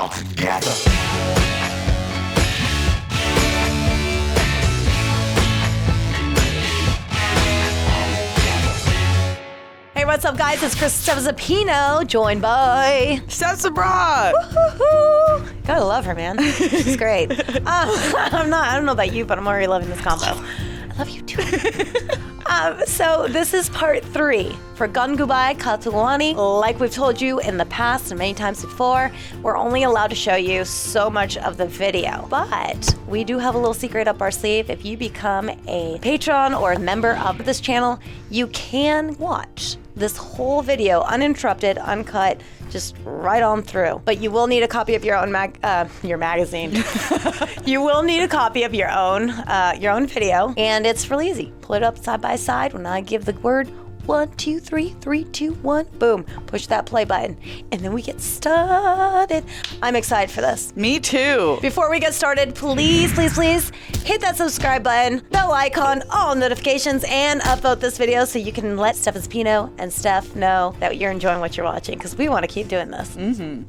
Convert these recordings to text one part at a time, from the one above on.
all together. Hey, what's up, guys? It's Kristen Zapino, joined by Steph abroad. Gotta love her, man. She's great. I don't know about you, but I'm already loving this combo. I love you too. So this is part 3 for Gangubai Kathiawadi. Like we've told you in the past and many times before, we're only allowed to show you so much of the video. But we do have a little secret up our sleeve. If you become a patron or a member of this channel, you can watch this whole video uninterrupted, uncut, just right on through. But you will need a copy of your own magazine. You will need a copy of your own video, and it's really easy. Pull it up side by side. When I give the word 1, 2, 3, 3, 2, 1, boom, push that play button, and then we get started. I'm excited for this. Me too. Before we get started, please hit that subscribe button, bell icon, all notifications, and upvote this video so you can let Steph Zapino and Steph know that you're enjoying what you're watching, because we want to keep doing this.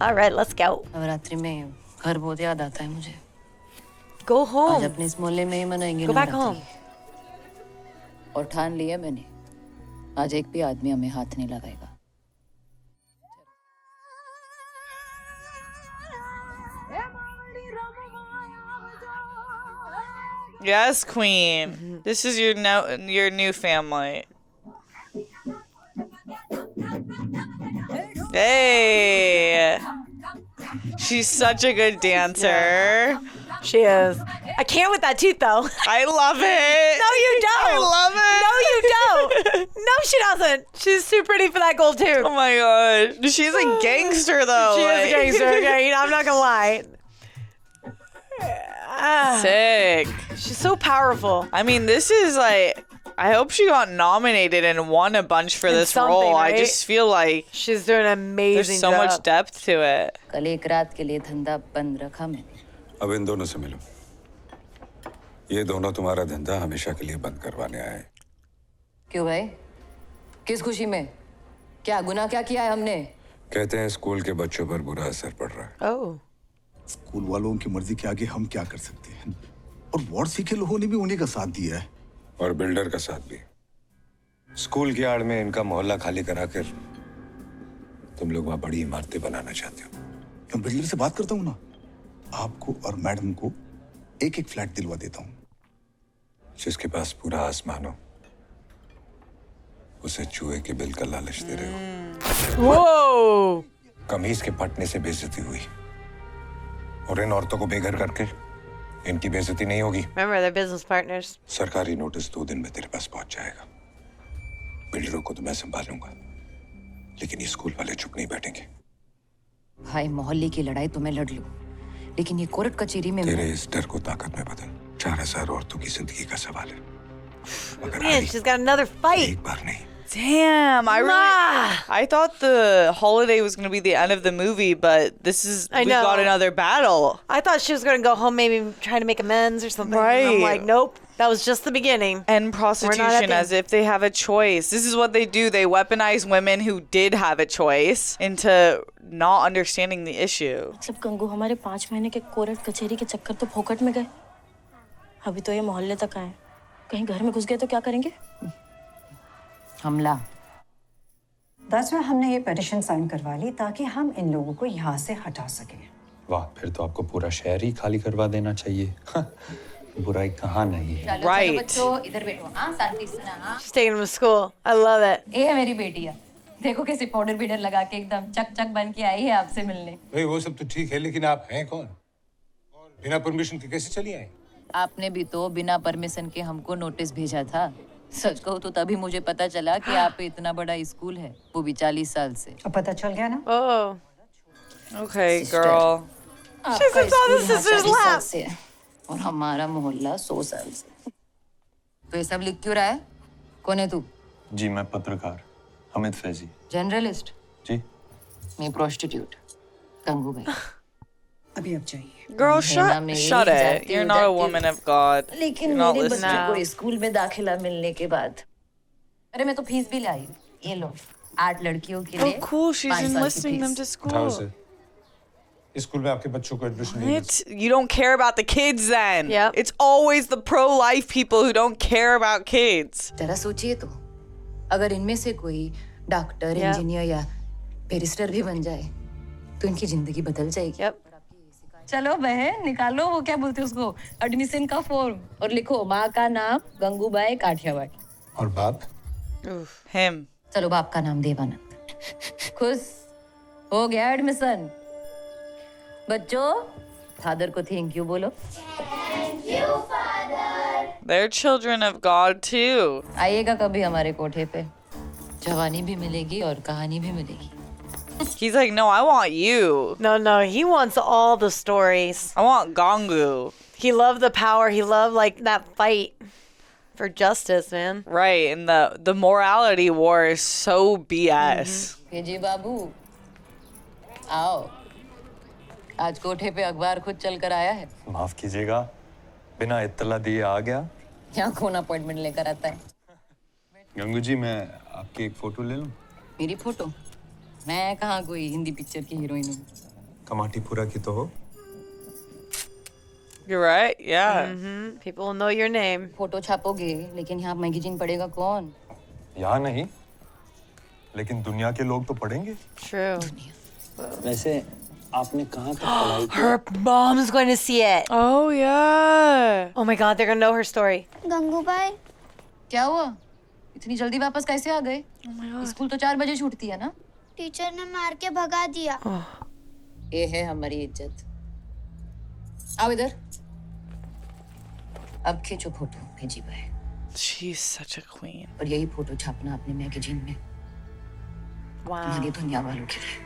All right, let's go. Navratri में घर बहुत याद आता है मुझे. Go home. आज अपने इस मोहल्ले में ही मनाएंगे Go back नवरात्रि. home. और ठान लिया मैंने. आज एक भी आदमी हमें हाथ नहीं लगाएगा. Yes, Queen. This is your new family. Hey. She's such a good dancer. She is. I can't with that tooth, though. I love it. No, you don't. I love it. No, you don't. No, she doesn't. She's too pretty for that gold tooth. Oh my gosh. She's a gangster, though. She is a gangster, okay? I'm not gonna lie. Sick. She's so powerful. I mean, this is like, I hope she got nominated and won a bunch for this role. Right? I just feel like she's doing an amazing there's so much depth to it. कल एक रात के लिए धंधा बंद रखा मैंने. अब इन दोनों से मिलो. ये दोनों तुम्हारा धंधा हमेशा के लिए बंद करवाने आए. क्यों भाई? किस खुशी में? क्या गुनाह क्या किया है हमने? कहते हैं स्कूल के बच्चों पर बुरा असर पड़ रहा है. Oh. स्कूल वालों की मर्जी के आगे हम क्या कर सकते हैं? और वार्ड सी के लोगों ने भी उन्हीं का साथ दिया है. और बिल्डर का साथ भी. स्कूल की आड़ में इनका मोहल्ला खाली कराकर तुम लोग वहां बड़ी इमारतें बनाना चाहते हो. मैं बिल्डर से बात करता हूँ ना. आपको और मैडम को एक फ्लैट दिलवा देता हूँ. जिसके पास पूरा आसमान हो उसे चूहे के बिल का लालच दे रहे हो. Whoa. कमीज के फटने से बेइज्जती हुई और इन औरतों को बेघर करके इनकी बेइज्जती नहीं होगी. Remember, they're business partners. सरकारी नोटिस 2 दिन में तेरे पास पहुंच जाएगा. बिल्डरों को तो मैं संभालूंगा, लेकिन ये स्कूल वाले चुप नहीं बैठेंगे. भाई मोहल्ले की लड़ाई तो मैं लड़ लूं, लेकिन ये कोर्ट कचहरी में तेरे इस डर को ताकत में बदल. 4000 औरतों की जिंदगी का सवाल है. अगर Man, she's got another fight. एक बार नहीं. Damn, I thought the holiday was going to be the end of the movie, but we got another battle. I thought she was going to go home, maybe trying to make amends or something. Right. And I'm like, nope, that was just the beginning. And prostitution as if they have a choice. This is what they do. They weaponize women who did have a choice into not understanding the issue. मतलब गंगू हमारे 5 महीने के court कचहरी के चक्कर तो फोकट में गए. अभी तो ये मोहल्ले तक आए. कहीं घर में घुस गए तो क्या करेंगे? हमला. That's why हमने ये पेटिशन साइन करवा ली ताकि हम इन लोगों को यहाँ से हटा सकें. वाह, फिर तो आपको पूरा शहर ही खाली करवा देना चाहिए. बुराई कहाँ नहीं है. Right. बच्चों इधर बैठो. हाँ शांति से ना. She's taking him to school. I love it. ये है मेरी बेटी है. देखो कैसे पाउडर बीडर लगा के एकदम चक चक बन के आई है आपसे मिलने. भाई वो सब तो ठीक है, लेकिन आप हैं कौन? और बिना परमिशन के कैसे चली आई? आपने भी तो बिना परमिशन के हमको नोटिस भेजा था. सच कहूँ तो तभी मुझे पता चला कि आप पे इतना बड़ा स्कूल है, वो भी 40 साल से. अब पता चल गया ना? Oh. Okay, girl. She sits on the sister's lap. और हमारा मोहल्ला 100 साल से. तो ये सब लिख क्यों रहा है? कौन है तू? जी मैं पत्रकार अमित फैजी. जर्नलिस्ट? जी. मैं प्रोस्टिट्यूट गंगूबाई. अभी अब चाहिए. Girl, shut it. You're not a woman of God. लेकिन You're not मेरे बच्चे listening. को स्कूल में दाखिला मिलने के बाद, अरे मैं तो फीस भी लाई. ये लो 8 लड़कियों के लिए. Oh, cool. She's 5 साल की enlisting them फीस. to उठाओ school. से. स्कूल में आपके बच्चों को एडमिशन नहीं मिल You don't care about the kids then. Yep. It's always the pro-life people who don't care about kids. जरा सोचिए तो, अगर इनमें से कोई डॉक्टर, इंजीनियर या बैरिस्टर भी बन जाए, तो इनकी जिंदगी बदल जाएगी। Yep. चलो बहन, निकालो वो क्या बोलते हैं उसको, एडमिशन का फॉर्म, और लिखो माँ का नाम गंगूबाई काठियावाड़ी। और बाप? Him. चलो बाप का नाम देवानंद। खुश हो गया एडमिशन। बच्चों, फादर को थैंक यू बोलो। They're children of God too. आइएगा कभी हमारे कोठे पे, जवानी भी मिलेगी और कहानी भी मिलेगी। He's like, no, I want you. No, he wants all the stories. I want Gangu. He loved the power. He loved like that fight for justice, man. Right, and the morality war is so BS. जी बाबू, आओ। आज कोठे पे अखबार खुद चल कर आया है। माफ कीजिएगा, बिना इत्तला दिए आ गया। यहाँ कौन अपॉइंटमेंट लेकर आता है? गंगू जी, मैं आपकी एक फोटो ले लूं? मेरी फोटो? मैं कहाँ कोई हिंदी पिक्चर की हीरोइन हूँ। कमाटीपुरा की तो हो। You're right, yeah. People will know your name. Photo छापोगे, लेकिन यहाँ मैगजीन पढ़ेगा कौन? यहाँ नहीं, लेकिन दुनिया के लोग तो पढ़ेंगे। True. वैसे आपने कहाँ तक पढ़ाई की? Her mom's going to see it. Oh, yeah. Oh my God, they're going to know her story. Gangubai, क्या हुआ? इतनी जल्दी वापस कैसे आ गए? स्कूल तो 4 बजे छूटती है ना? टीचर ने मार के भगा दिया। ये है हमारी इज्जत। आओ इधर। अब खींचो फोटो, भेजी भाई। She's such a queen. और यही फोटो छापना अपने मैगजीन में। Wow. हमारी दुनिया वालों के लिए।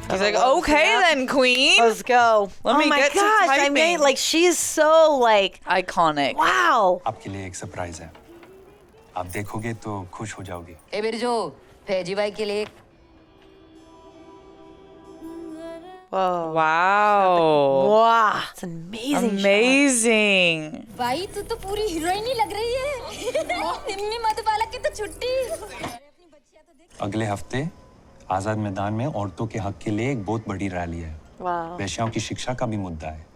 He's like, okay then, queen. Let's go. Let me oh my get to gosh, I typing. mean, like she's so like Iconic. wow. आपके लिए एक सरप्राइज है। आप देखोगे तो खुश हो जाओगे। ए बिरजो, भेजी भाई के लिए। Whoa. Wow. Wow. It's amazing. Amazing. भाई तू तो पूरी हीरोइन ही लग रही है। निम्मी मधुबाला की तो छुट्टी। अगले हफ्ते आजाद मैदान में औरतों के हक के लिए एक बहुत बड़ी रैली है। Wow. वेश्याओं की शिक्षा का भी मुद्दा है।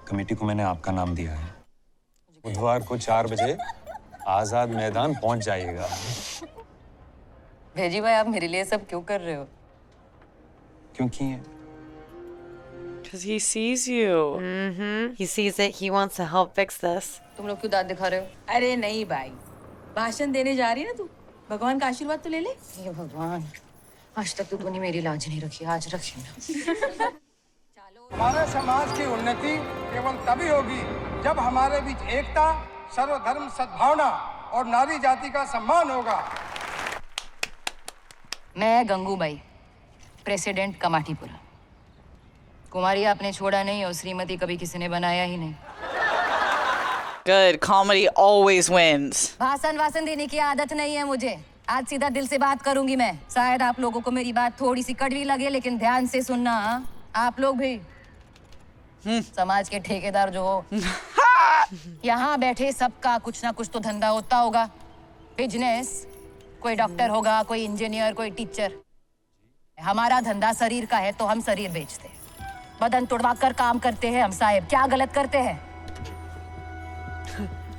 कमेटी को मैंने आपका नाम दिया है। बुधवार को 4 बजे आजाद मैदान पहुंच जाइएगा। भेजी भाई, आप मेरे लिए सब क्यों कर रहे हो? क्योंकि Because he sees you. He sees it. He wants to help fix this. तुम लोग क्यों दांत दिखा रहे हो? अरे नहीं भाई, भाषण देने जा रही है ना तू, भगवान का आशीर्वाद तो ले ले। हे भगवान, आज तक तो तूने मेरी लाज नहीं रखी, आज रखी ना। हमारे समाज की उन्नति केवल तभी होगी जब हमारे बीच एकता, सर्वधर्म सद्भावना और नारी जाति का सम्मान होगा। मैं गंगूबाई, प्रेसिडेंट कमाटीपुरा। कुमारी आपने छोड़ा नहीं और श्रीमती कभी किसी ने बनाया ही नहीं। Good. Comedy always wins. भाषण देने की आदत नहीं है मुझे। आज सीधा दिल से बात करूंगी मैं। शायद आप लोगों को मेरी बात थोड़ी सी कड़वी लगे, लेकिन ध्यान से सुनना। आप लोग भी समाज के ठेकेदार जो हो, यहाँ बैठे सबका कुछ ना कुछ तो धंधा होता होगा, बिजनेस। कोई डॉक्टर होगा, कोई इंजीनियर, कोई टीचर। हमारा धंधा शरीर का है तो हम शरीर बेचते हैं, बदन तोड़वा कर काम करते हैं। हम साहब क्या गलत करते हैं?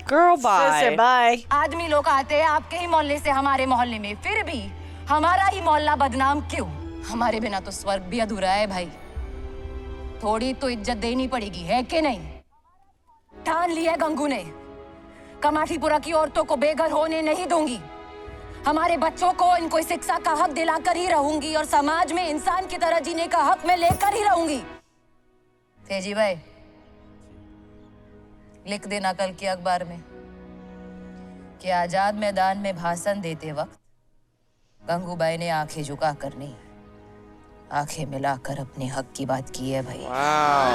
Girl, bye. Sister, bye. आदमी लोग आते हैं आपके ही मोहल्ले से हमारे मोहल्ले में, फिर भी हमारा ही मोहल्ला बदनाम क्यों? हमारे बिना तो स्वर्ग भी अधूरा है भाई। थोड़ी तो इज्जत देनी पड़ेगी, है कि नहीं? ठान लिया गंगू ने, कमाटीपुरा की औरतों को बेघर होने नहीं दूंगी। हमारे बच्चों को इनको शिक्षा का हक दिलाकर ही रहूंगी और समाज में इंसान की तरह जीने का हक मैं लेकर ही रहूंगी। तेजी भाई, लिख देना कल के अखबार में कि आजाद मैदान में भाषण देते वक्त गंगूबाई ने आंखें झुकाकर नहीं, आंखें मिलाकर अपने हक की बात की है भाई। Wow.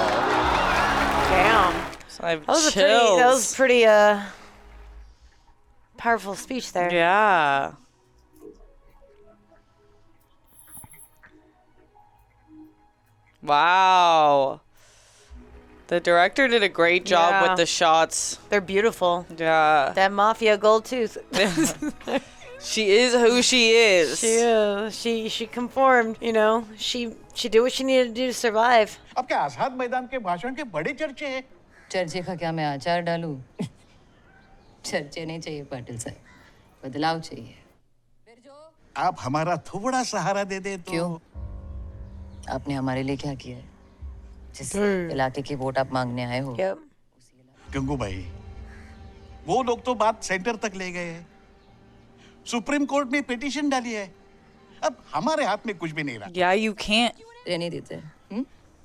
Damn. So I have That was chills. pretty powerful speech there. Yeah. Wow. The director did a great job Yeah. with the shots. They're beautiful. Yeah. That mafia gold tooth. She is who she is. She conformed, you know. She did what she needed to do to survive. अब क्या आजाद मैदान के भाषण के बड़े चर्चे हैं? चर्चे का क्या मैं आचार डालूं? चर्चे नहीं चाहिए पाटिल साहब, बदलाव चाहिए। आप हमारा थोड़ा सहारा दे दे तो। क्यों? आपने हमारे लिए क्या किया है? जिस इलाके की वोट आप मांगने आए हो। गंगूबाई, वो लोग तो बात सेंटर तक ले गए हैं। सुप्रीम कोर्ट में पिटीशन डाली है। अब हमारे हाथ में कुछ भी नहीं रहा। Yeah, you can't. रहने देते।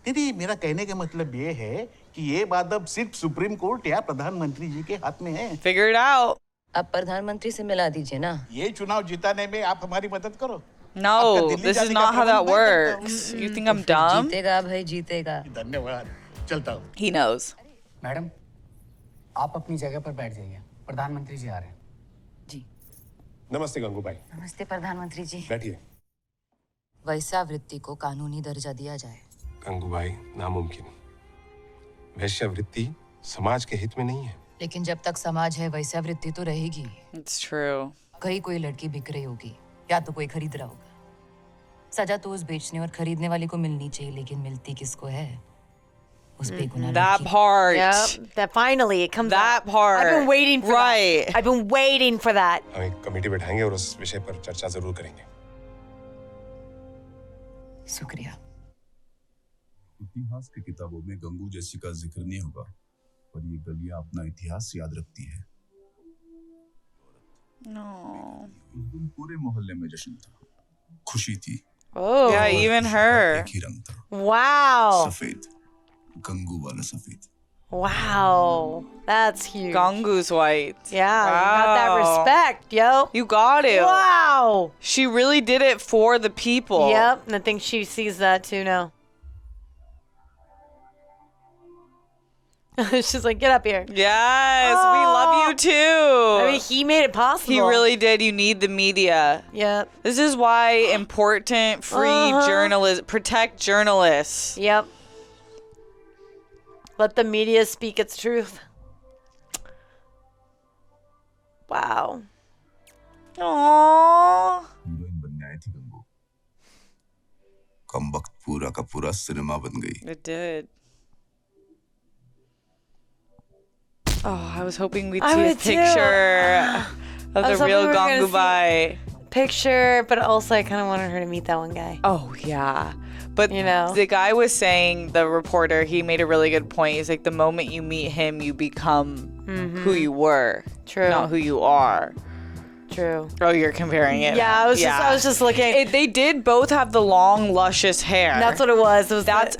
दीदी, मेरा कहने का मतलब ये है कि ये बात अब सिर्फ सुप्रीम कोर्ट या प्रधानमंत्री जी के हाथ में है। Figure it out. आप प्रधानमंत्री से मिला दीजिए ना। ये चुनाव जिताने में आप हमारी मदद करो। No, this is not how that works. You think I'm dumb? जीतेगा भाई, जीतेगा। धन्यवाद। चलता हूँ। He knows. मैडम, आप अपनी जगह पर बैठ जाइए। प्रधानमंत्री जी आ रहे हैं। जी। नमस्ते गंगूबाई। नमस्ते प्रधानमंत्री जी। बैठिए। वैश्यावृत्ति को कानूनी दर्जा दिया जाए। गंगूबाई, नामुमकिन। वैश्यावृत्ति समाज के हित में नहीं है। लेकिन जब तक समाज है वैश्यावृत्ति तो रहेगी। It's true. कहीं कोई लड़की बिक रही होगी या तो कोई खरीद रहा होगा। सजा तो उस बेचने और खरीदने वाले को मिलनी चाहिए, लेकिन मिलती किसको है? उस बेगुनाह That लड़की। part. Yep, that finally it comes That out. part. I've been waiting for Right. that. I've been waiting for that. हम एक कमेटी बैठाएंगे और उस विषय पर चर्चा जरूर करेंगे। शुक्रिया। इतिहास की किताबों में गंगू जैसी का जिक्र नहीं होगा, पर ये गलियां अपना इतिहास याद रखती है। No. उस दिन पूरे मोहल्ले में जश्न था, खुशी थी। Oh. Yeah, even her. एक ही रंग था, Wow. सफेद, गंगू वाला सफेद। Wow. That's huge. Gangu's white. Yeah, you got that Wow. respect, yo. You got it. Wow. She really did it for the people. Yep, and I think she sees that too now. She's like, get up here. Yes, we love you too. I mean, he made it possible. He really did. You need the media. Yep. This is why important, free journalists, protect journalists. Yep. Let the media speak its truth. Wow. Aww. Heroine बनने आई थी गंगू, कम वक्त पूरा का पूरा cinema बन गई। It did. Oh, I was hoping we'd I see a would too. picture of I was the hoping real we were gonna Gangubai. Picture, but also I kind of wanted her to meet that one guy. Oh, yeah. But You know. the guy was saying, the reporter, he made a really good point. He's like, the moment you meet him, you become who you were. True. Not who you are. True. Oh, you're comparing it. Yeah, I was just looking. They did both have the long, luscious hair. That's what it was. It was That's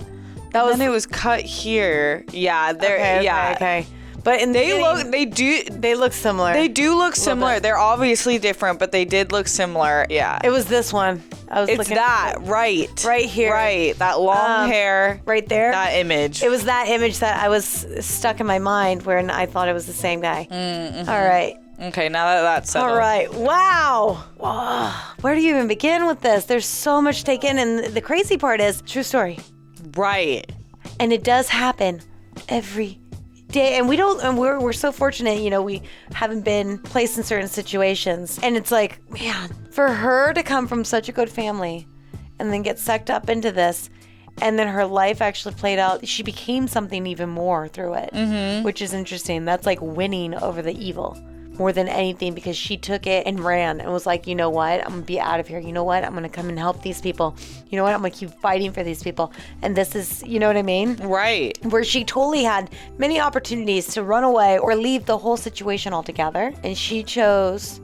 that was then it was cut here. Yeah, there. okay, yeah. Okay. But in They the they look similar. They do look bit. similar. They're obviously different, but they did look similar. Yeah. It was this one. I was It's looking that, right. right here. Right. That long hair. right there. That image. It was that image that I was stuck in my mind where I thought it was the same guy. All right. Okay, now that that's settled. All right. Wow. Whoa. Where do you even begin with this? There's so much to take in, and the crazy part is, true story. Right. And it does happen every day. And we're so fortunate, you know, we haven't been placed in certain situations. And it's like, man, for her to come from such a good family and then get sucked up into this, and then her life actually played out, she became something even more through it, which is interesting. That's like winning over the evil more than anything, because she took it and ran and was like, you know what, I'm gonna be out of here. You know what, I'm gonna come and help these people. You know what, I'm gonna keep fighting for these people. And this is, you know what I mean? Right. Where she totally had many opportunities to run away or leave the whole situation altogether. And she chose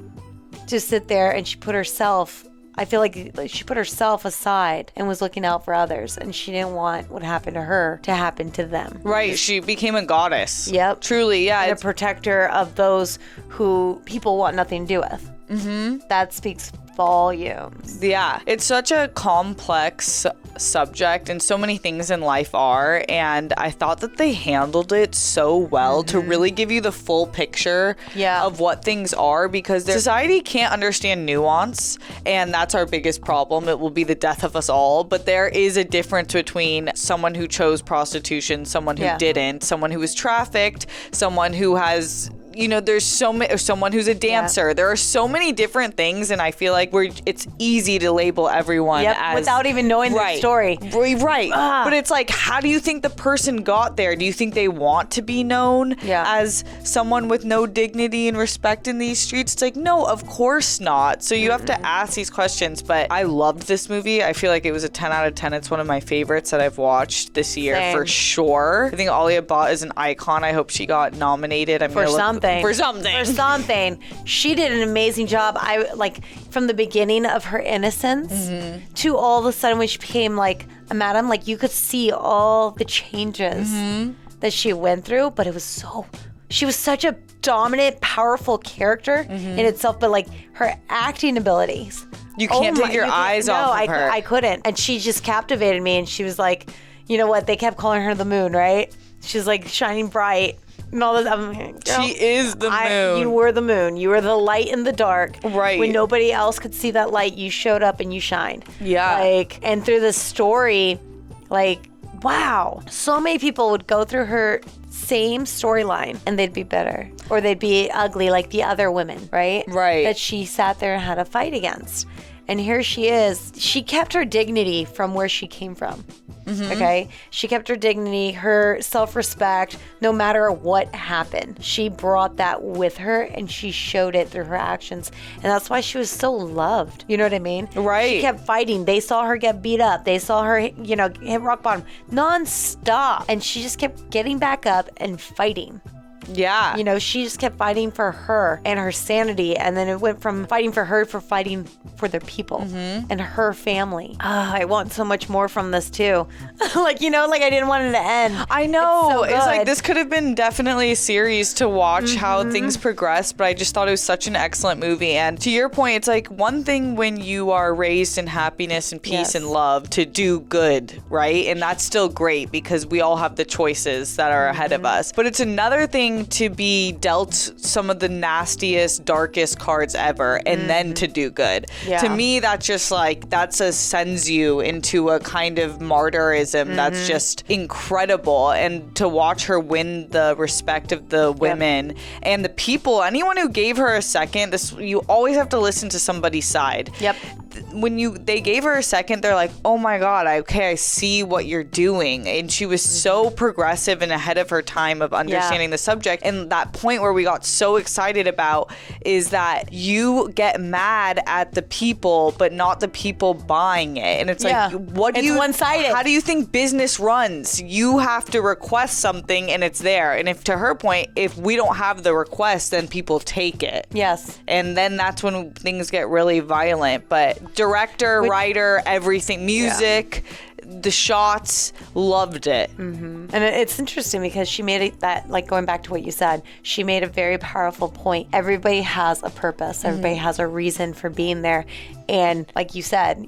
to sit there, and she put herself, I feel like she put herself aside and was looking out for others. And she didn't want what happened to her to happen to them. Right. She became a goddess. Yep. Truly, yeah. And a protector of those who people want nothing to do with. That speaks volumes. Yeah, it's such a complex subject, and so many things in life are, and I thought that they handled it so well to really give you the full picture of what things are, because society can't understand nuance, and that's our biggest problem. It will be the death of us all, but there is a difference between someone who chose prostitution, someone who didn't, someone who was trafficked, someone who has there's someone who's a dancer. Yeah. There are so many different things, and I feel like it's easy to label everyone as without even knowing their story. Right. But it's like, how do you think the person got there? Do you think they want to be known as someone with no dignity and respect in these streets? It's like, no, of course not. So you have to ask these questions. But I loved this movie. I feel like it was a 10 out of 10. It's one of my favorites that I've watched this year for sure. I think Alia Bhatt is an icon. I hope she got nominated. For something. something. She did an amazing job. I like from the beginning of her innocence to all of a sudden when she became like a madam, like you could see all the changes that she went through, but she was such a dominant, powerful character in itself, but like her acting abilities. You can't take your eyes off of her. I couldn't. And she just captivated me, and she was like, you know what, they kept calling her the moon, right? She's like shining bright. And all this, she is the moon. You were the moon. You were the light in the dark. Right. When nobody else could see that light, you showed up and you shined. Yeah. And through the story, wow. So many people would go through her same storyline and they'd be better. Or they'd be ugly like the other women, right? Right. That she sat there and had to fight against. And here she is. She kept her dignity from where she came from. Okay? She kept her dignity, her self-respect, no matter what happened. She brought that with her and she showed it through her actions. And that's why she was so loved. You know what I mean? Right. She kept fighting. They saw her get beat up. They saw her, hit rock bottom non-stop. And she just kept getting back up and fighting. Yeah. She just kept fighting for her and her sanity. And then it went from fighting for her for fighting for their people and her family. I want so much more from this too. I didn't want it to end. I know. It's like this could have been definitely a series to watch how things progress, but I just thought it was such an excellent movie. And to your point, it's like one thing when you are raised in happiness and peace and love to do good, right? And that's still great because we all have the choices that are ahead of us. But it's another thing to be dealt some of the nastiest, darkest cards ever and then to do good. To me, that's just sends you into a kind of martyrism that's just incredible. And to watch her win the respect of the women and the people, anyone who gave her a second, you always have to listen to somebody's side. Yep. When they gave her a second, they're like, oh my God, I see what you're doing. And she was so progressive and ahead of her time of understanding the subject. And that point where we got so excited about is that you get mad at the people, but not the people buying it. And it's like, it's one-sided. How do you think business runs? You have to request something and it's there. And to her point, if we don't have the request, then people take it. Yes. And then that's when things get really violent. But director, writer, everything, music, the shots, loved it. And it's interesting because she made going back to what you said, she made a very powerful point. Everybody has a purpose. Everybody has a reason for being there. And like you said,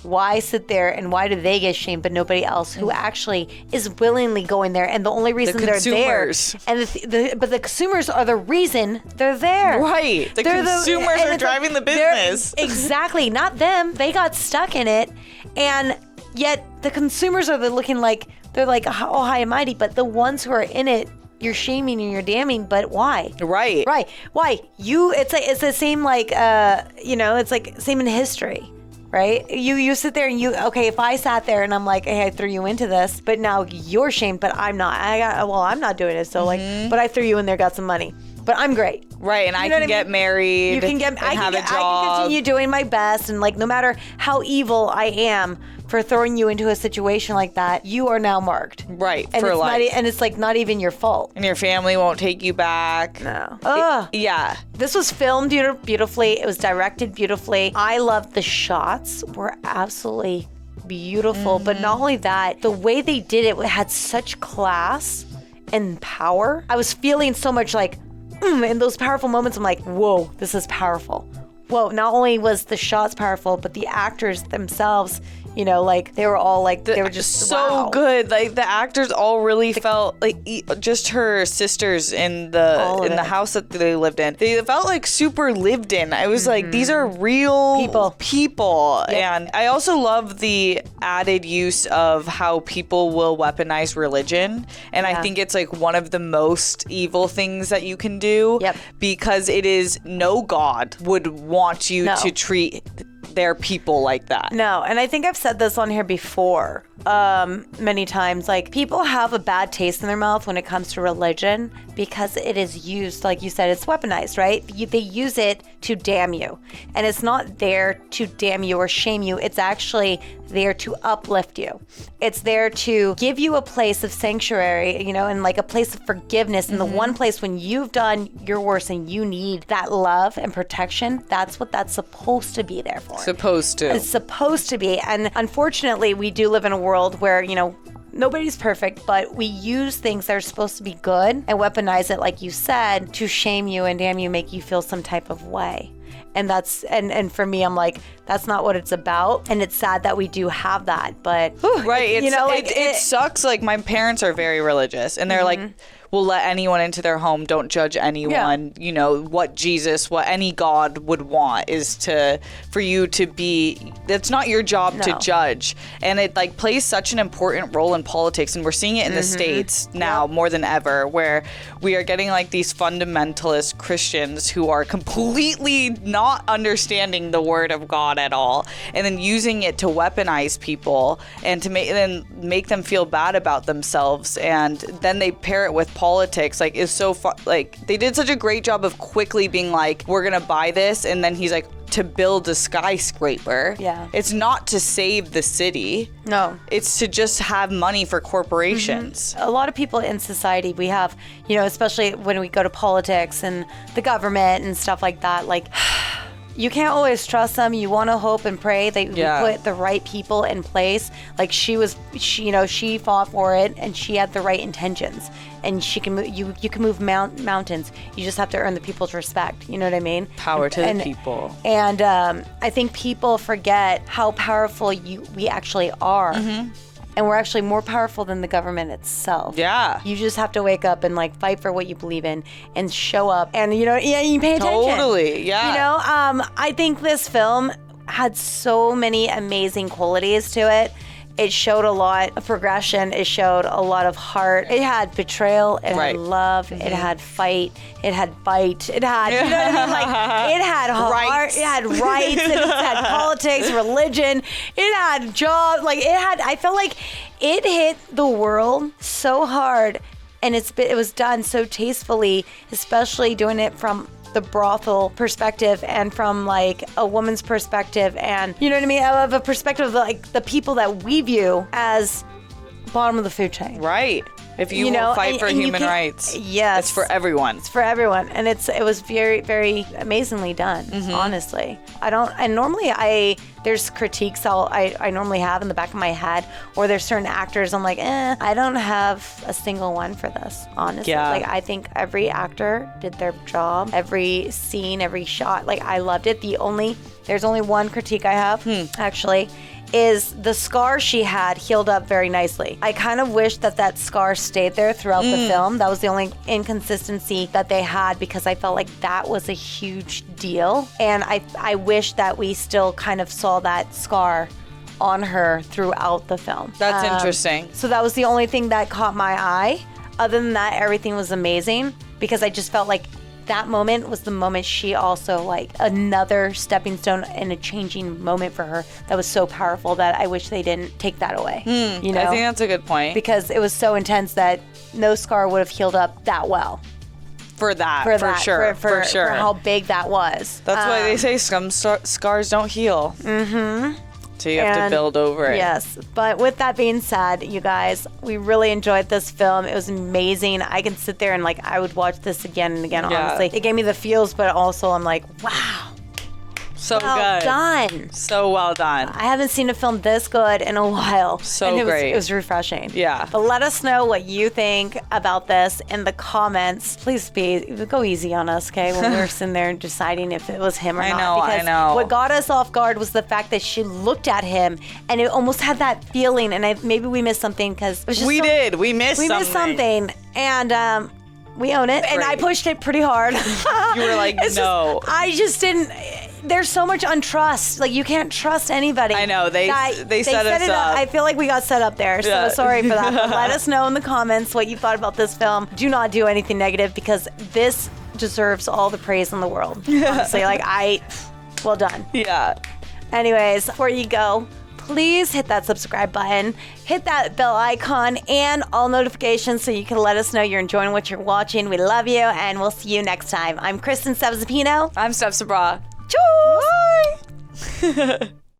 why sit there and why do they get shamed but nobody else who actually is willingly going there? And the only reason they're there, but the consumers are the reason they're there. Right. The consumers are driving the business. Exactly. Not them. They got stuck in it. And yet the consumers are looking like, they're like, oh, high and mighty. But the ones who are in it, you're shaming and you're damning, but why? Right. Why? It's the same it's like same in history, right? You sit there and if I sat there and I'm like, hey, I threw you into this, but now you're shamed, but I'm not. I'm not doing it. So but I threw you in there, got some money. But I'm great. Right, and I can get married. I can continue doing my best, and no matter how evil I am for throwing you into a situation like that, you are now marked. Right, and for it's life. And it's not even your fault. And your family won't take you back. No. Yeah. This was filmed beautifully. It was directed beautifully. I loved the shots. Were absolutely beautiful. But not only that, the way they did it had such class and power. I was feeling so much in those powerful moments, I'm like, whoa, this is powerful. Whoa, not only was the shots powerful, but the actors themselves, You know, like they were all like, they were just so wow. good. Like the actors all really felt like just her sisters in the house that they lived in. They felt like super lived in. I was like, these are real people. Yep. And I also love the added use of how people will weaponize religion. And I think it's like one of the most evil things that you can do. Yep. Because it is no God would want you to treat their people like that. No, and I think I've said this on here before many times. Like, people have a bad taste in their mouth when it comes to religion because it is used, like you said, it's weaponized, right? They use it to damn you. And it's not there to damn you or shame you. It's actually there to uplift you. It's there to give you a place of sanctuary, you know, and like a place of forgiveness. And the one place when you've done your worst and you need that love and protection, that's what that's supposed to be there for. Supposed to. It's supposed to be. And unfortunately, we do live in a world where, you know, nobody's perfect, but we use things that are supposed to be good and weaponize it, like you said, to shame you and damn you, make you feel some type of way. And that's, and for me, I'm like, that's not what it's about. And it's sad that we do have that, but right. you know, like it sucks. Like, my parents are very religious, and they're like, will let anyone into their home, don't judge anyone. You know, what any God would want is for you to be, it's not your job to judge. And it like plays such an important role in politics, and we're seeing it in the States now more than ever, where we are getting like these fundamentalist Christians who are completely not understanding the word of God at all, and then using it to weaponize people and to make them feel bad about themselves, and then they pair it with politics. Like, is so like they did such a great job of quickly being like, we're gonna buy this, and then he's like, to build a skyscraper. Yeah. It's not to save the city. No. It's to just have money for corporations. A lot of people in society, we have, you know, especially when we go to politics and the government and stuff like that, like, you can't always trust them. You want to hope and pray that you put the right people in place. Like, she fought for it, and she had the right intentions. And she can move, you can move mountains. You just have to earn the people's respect. You know what I mean? Power to the people. And I think people forget how powerful we actually are. And we're actually more powerful than the government itself. Yeah. You just have to wake up and like fight for what you believe in and show up, and you pay attention. Totally, yeah. You know, I think this film had so many amazing qualities to it. It showed a lot of progression. It showed a lot of heart. It had betrayal. It had love. It had fight. It had bite. It had, you know what I mean? Like, it had heart. It had rights. It had politics, religion. It had jobs. Like, I felt like it hit the world so hard, and it was done so tastefully, especially doing it from the brothel perspective and from like a woman's perspective, and you know what I mean, of a perspective of like the people that we view as bottom of the food chain. Right. If you will fight for human rights. Yes. It's for everyone. It's for everyone. And it was very, very amazingly done, honestly. There's critiques I normally have in the back of my head, or there's certain actors I'm like, I don't have a single one for this, honestly. Yeah. Like, I think every actor did their job, every scene, every shot. Like, I loved it. There's only one critique I have, actually, is the scar she had healed up very nicely. I kind of wish that scar stayed there throughout the film. That was the only inconsistency that they had, because I felt like that was a huge deal. And I wish that we still kind of saw that scar on her throughout the film. That's interesting. So that was the only thing that caught my eye. Other than that, everything was amazing, because I just felt like that moment was the moment she also, like, another stepping stone and a changing moment for her that was so powerful that I wish they didn't take that away. You know? I think that's a good point. Because it was so intense that no scar would have healed up that well. For sure. For how big that was. That's why they say some scars don't heal. So you have to build over it. Yes. But with that being said, you guys, we really enjoyed this film. It was amazing. I can sit there and I would watch this again and again, honestly. It gave me the feels, but also I'm like, wow. So well good. done. So well done. I haven't seen a film this good in a while. So and great. It was refreshing. Yeah. But let us know what you think about this in the comments. Please go easy on us, okay? When we're sitting there deciding if it was him or not. I know. What got us off guard was the fact that she looked at him and it almost had that feeling. And maybe we missed something because it was just We missed something. And we own it. And I pushed it pretty hard. You were like, no. I just didn't. There's so much untrust. Like, you can't trust anybody. I know. They set us up. I feel like we got set up there. Yeah. So sorry for that. But let us know in the comments what you thought about this film. Do not do anything negative because this deserves all the praise in the world. Honestly, well done. Yeah. Anyways, before you go, please hit that subscribe button, hit that bell icon, and all notifications so you can let us know you're enjoying what you're watching. We love you, and we'll see you next time. I'm Kristen Steph. I'm Steph Sabra. Cheers! Bye!